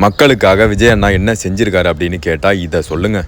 மக்களுக்காக விஜய் அண்ணா என்ன செஞ்சிருக்காரு அப்படின்னு கேட்டா இத சொல்லுங்க.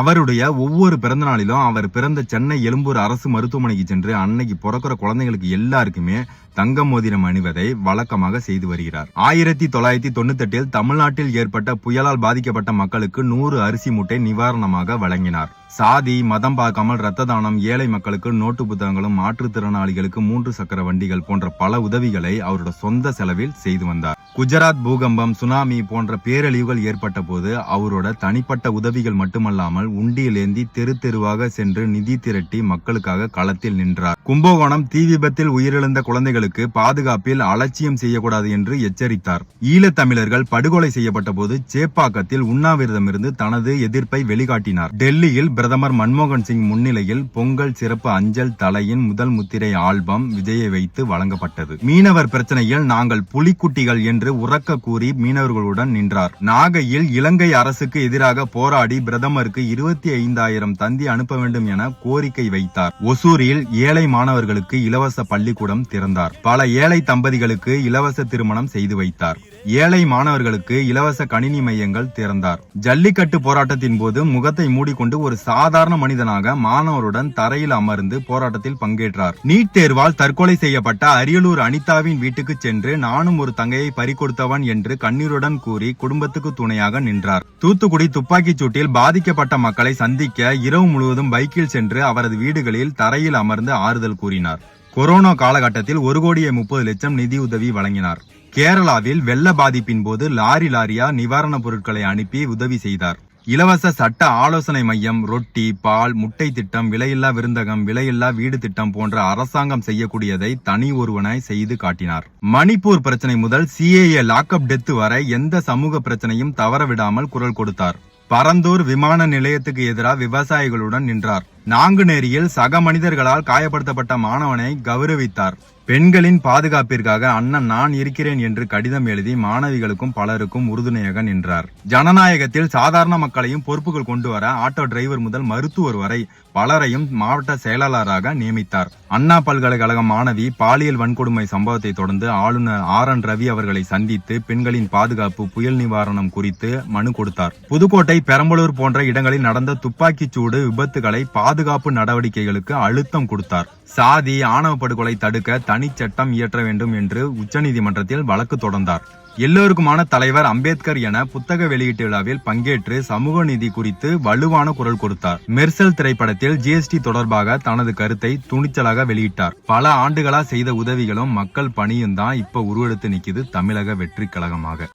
அவருடைய ஒவ்வொரு பிறந்த நாளிலும் அவர் பிறந்த சென்னை எழும்பூர் அரசு மருத்துவமனைக்கு சென்று அன்னைக்கு பிறக்கிற குழந்தைகளுக்கு எல்லாருக்குமே தங்க மோதிரம் அணிவதை வழக்கமாக செய்து வருகிறார். 1998 தமிழ்நாட்டில் ஏற்பட்ட புயலால் பாதிக்கப்பட்ட மக்களுக்கு 100 அரிசி மூட்டை நிவாரணமாக வழங்கினார். சாதி மதம் பார்க்காமல் ரத்த தானம், ஏழை மக்களுக்கு நோட்டு புத்தகங்களும், மாற்றுத்திறனாளிகளுக்கு 3 சக்கர வண்டிகள் போன்ற பல உதவிகளை அவரோட சொந்த செலவில் செய்து வந்தார். குஜராத் பூகம்பம், சுனாமி போன்ற பேரழிவுகள் ஏற்பட்ட போது அவரோட தனிப்பட்ட உதவிகள் மட்டுமல்லாமல் உண்டியலேந்தி தெரு தெருவாக சென்று நிதி திரட்டி மக்களுக்காக களத்தில் நின்றார். கும்பகோணம் தீ விபத்தில் உயிரிழந்த குழந்தைகளுக்கு பாதுகாப்பில் அலட்சியம் செய்யக்கூடாது என்று எச்சரித்தார். ஈழத்தமிழர்கள் படுகொலை செய்யப்பட்ட போது சேப்பாக்கத்தில் உண்ணாவிரதமிருந்து தனது எதிர்ப்பை வெளிக்காட்டினார். டெல்லியில் பிரதமர் மன்மோகன் சிங் முன்னிலையில் பொங்கல் சிறப்பு அஞ்சல் தலையின் முதல் முத்திரை ஆல்பம் விஜயை வைத்து வழங்கப்பட்டது. மீனவர் பிரச்சனையில் நாங்கள் புலிக்குட்டிகள் என்று உறக்க கூறி மீனவர்களுடன் நின்றார். நாகையில் இலங்கை அரசுக்கு எதிராக போராடி பிரதமருக்கு 25,000 தந்தி அனுப்ப வேண்டும் என கோரிக்கை வைத்தார். ஒசூரில் ஏழை மாணவர்களுக்கு இலவச பள்ளிக்கூடம் திறந்தார். பல ஏழை தம்பதிகளுக்கு இலவச திருமணம் செய்து வைத்தார். ஏழை மாணவர்களுக்கு இலவச கணினி மையங்கள் திறந்தார். ஜல்லிக்கட்டு போராட்டத்தின் போது முகத்தை மூடிக்கொண்டு ஒரு சாதாரண மனிதனாக மாணவருடன் தரையில் அமர்ந்து போராட்டத்தில் பங்கேற்றார். நீட் தேர்வால் தற்கொலை செய்யப்பட்ட அரியலூர் அனிதாவின் வீட்டுக்கு சென்று நானும் ஒரு தங்கையை பறிகொடுத்தவன் என்று கண்ணீருடன் கூறி குடும்பத்துக்கு துணையாக நின்றார். தூத்துக்குடி துப்பாக்கிச் சூட்டில் பாதிக்கப்பட்ட மக்களை சந்திக்க இரவு முழுவதும் பைக்கில் சென்று அவரது வீடுகளில் தரையில் அமர்ந்து ஆறுதல் கூறினார். கொரோனா காலகட்டத்தில் 1,30,00,000 நிதியுதவி வழங்கினார். கேரளாவில் வெள்ள பாதிப்பின் போது லாரியா நிவாரணப் பொருட்களை அனுப்பி உதவி செய்தார். இலவச சட்ட ஆலோசனை மையம், ரொட்டி, பால், முட்டை திட்டம், விலையில்லா விருந்தகம், விலையில்லா வீடு திட்டம் போன்ற அரசாங்கம் செய்யக்கூடியதை தனி ஒருவனாய் செய்து காட்டினார். மணிப்பூர் பிரச்சனை முதல் CAA லாக்அப் டெத் வரை எந்த சமூக பிரச்சனையும் தவறவிடாமல் குரல் கொடுத்தார். பரந்தூர் விமான நிலையத்துக்கு எதிராக விவசாயிகளுடன் நின்றார். நாங்குநேரியில் சக மனிதர்களால் காயப்படுத்தப்பட்ட மாணவனை கௌரவித்தார். பெண்களின் பாதுகாப்பிற்காக அண்ணன் நான் இருக்கிறேன் என்று கடிதம் எழுதி மாணவிகளுக்கும் பலருக்கும் உறுதுணையாக நின்றார். ஜனநாயகத்தில் சாதாரண மக்களையும் பொறுப்புகள் கொண்டு வர ஆட்டோ டிரைவர் முதல் மருத்துவர் வரை பலரையும் மாவட்ட செயலாளராக நியமித்தார். அண்ணா பல்கலைக்கழக மாணவி பாலியல் வன்கொடுமை சம்பவத்தை தொடர்ந்து ஆளுநர் RN ரவி அவர்களை சந்தித்து பெண்களின் பாதுகாப்பு, புயல் நிவாரணம் குறித்து மனு கொடுத்தார். புதுக்கோட்டை, பெரம்பலூர் போன்ற இடங்களில் நடந்த துப்பாக்கிச் சூடு விபத்துகளை பாதுகாப்பு நடவடிக்கைகளுக்கு அழுத்தம் கொடுத்தார். சாதி ஆணவ படுகொலை தடுக்க தனி சட்டம் இயற்ற வேண்டும் என்று உச்சநீதிமன்றத்தில் வழக்கு தொடர்ந்தார். எல்லோருக்குமான தலைவர் அம்பேத்கர் என புத்தக வெளியீட்டு விழாவில் பங்கேற்று சமூக நீதி குறித்து வலுவான குரல் கொடுத்தார். மெர்சல் திரைப்படத்தில் GST தொடர்பாக தனது கருத்தை துணிச்சலாக வெளியிட்டார். பல ஆண்டுகளா செய்த உதவிகளும் மக்கள் பணியும் தான் இப்ப உருவெடுத்து நிக்குது தமிழக வெற்றி கழகமாக.